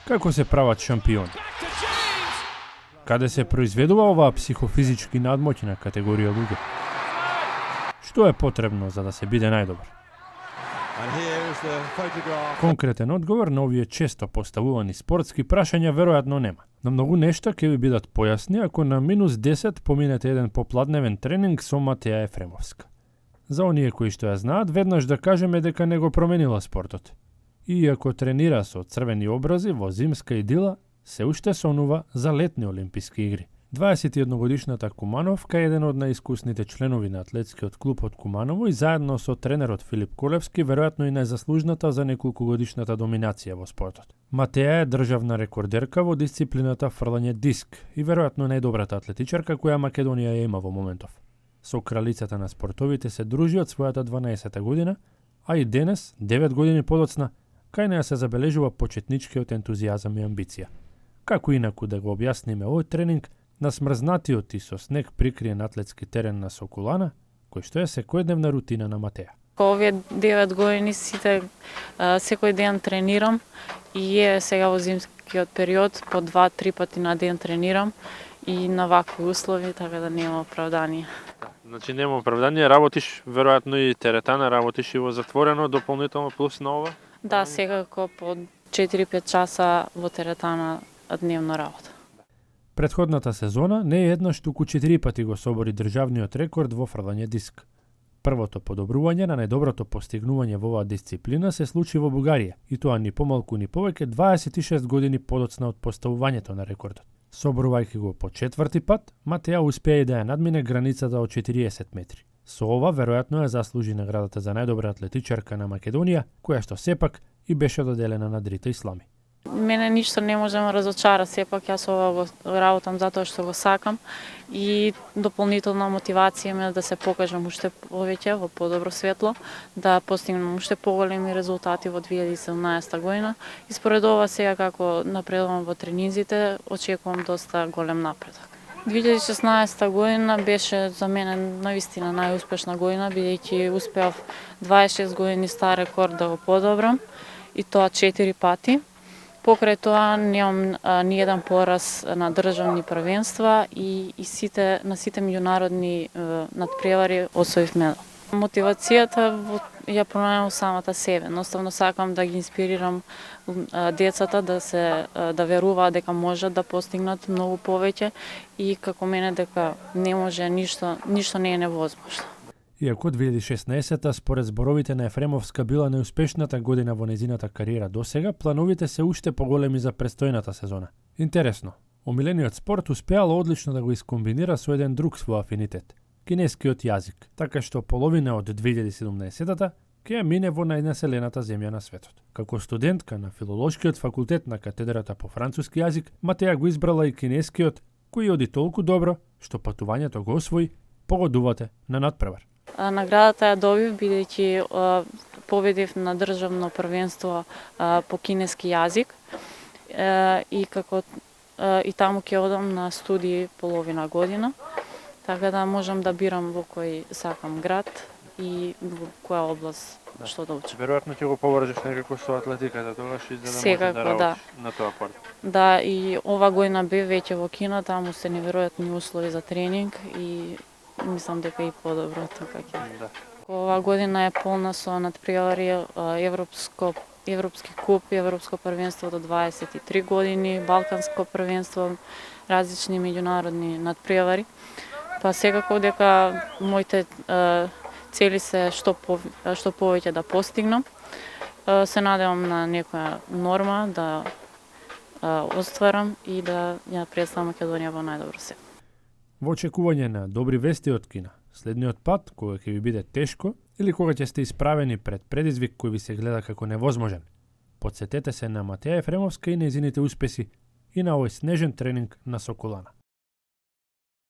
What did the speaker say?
Како се прават шампиони? Каде се произведува оваа психофизички надмоќ на категорија луѓе? Што е потребно за да се биде најдобар? Конкретен одговор на овие често поставувани спортски прашања веројатно нема. Но многу нешта ќе ви бидат појасни ако на минус 10 поминете еден попладневен тренинг со Матеја Ефремовска. За оние кои што ја знаат, веднаш да кажеме дека не го променила спортот. Иако тренира со црвени образи во зимска идила, се уште сонува за летни олимписки игри. 21-годишната Кумановка е еден од најискусните членови на атлетскиот клуб од Куманово и заедно со тренерот Филип Колевски веројатно и најзаслужната за неколкугодишната доминација во спортот. Матеја е државна рекордерка во дисциплината фрлање диск и веројатно најдобрата атлетичарка која Македонија ја има во моментов. Со кралицата на спортовите се дружи од својата 12-та година, а и денес, 9 години подоцна, кај неја се забележува почетничкиот ентузијазам и амбиција. Како инаку да го објасниме овој тренинг на смрзнатиот и со снег прикриен атлетски терен на Сокулана, кој што е секојдневна рутина на Матеја. Овие 9 години сите секој ден тренирам и сега во зимскиот период по 2-3 пати на ден тренирам и на вакви услови, така да нема оправдание. Значи нема оправдание, работиш веројатно и теретана, работиш и во затворено дополнително плюс на ова? Да, секако по 4-5 часа во теретана дневно работа. Претходната сезона не еднаш туку 4 пати го собори државниот рекорд во фрлање диск. Првото подобрување на најдоброто постигнување во оваа дисциплина се случи во Бугарија, и тоа ни помалку ни повеќе 26 години подоцна од поставувањето на рекордот. Соборувајќи го по 4ти пат, Матеја успеа и да ја надмине границата од 40 метри. Со ова веројатно ја заслужи наградата за најдобра атлетичарка на Македонија, која што сепак и беше доделена на Дрита Ислами. Мене ништо не може ме разочара, сепак јас ова го работам затоа што го сакам и дополнителна мотивација ме да се покажам уште повеќе во подобро светло, да постигнем уште поголеми резултати во 2017 година и според ова сега како напредувам во тренинзите, очекувам доста голем напредок. 2016 година беше за мене наистина најуспешна година, бидејќи успеав 26 години стар рекорд да го подобрам и тоа 4 пати. Покрај тоа немам ни еден пораз на државни првенства и на сите меѓународни надпревари освоив медал. Мотивацијата ја пронајам самата себе. Едноставно сакам да ги инспирирам децата да веруваат дека можат да постигнат многу повеќе и како мене дека не може ништо не е невозможно. Иако 2016-та според зборовите на Ефремовска била неуспешната година во нејзината кариера досега, плановите се уште поголеми за престојната сезона. Интересно, омилениот спорт успеала одлично да го искомбинира со еден друг свој афинитет – кинескиот јазик, така што половина од 2017-та ќе ја мине во најнаселената земја на светот. Како студентка на филолошкиот факултет на катедрата по француски јазик, Матеја го избрала и кинескиот, кој оди толку добро што патувањето го освои, погодувате на надпревар. Наградата ја добив бидејќи победив на државно првенство по кинески јазик и таму ќе одам на студии половина година, така да можам да бирам во кој сакам град и во која област што да учам. Веројатно ќе го поврзеш некако со атлетиката тогаш и за да секако, можеш да работиш на тоа порт. Да, и ова година бев веќе во Кина, таму се неверојатни услови за тренинг и мислам дека и подобро тука ќе. Да. Ова година е полна со надпревари, Европски куп, Европско првенство до 23 години, Балканско првенство, различни меѓународни надпревари. Па секако дека моите цели се што повеќе да постигнам. Се надевам на некоја норма да остварам и да ја представам Македонија во најдобро се. Во очекување на добри вести од Кина, следниот пат, кога ќе ви биде тешко или кога ќе сте исправени пред предизвик кој ви се гледа како невозможен, потсетете се на Матеја Ефремовска и нејзините успеси и на овој снежен тренинг на Сокулана.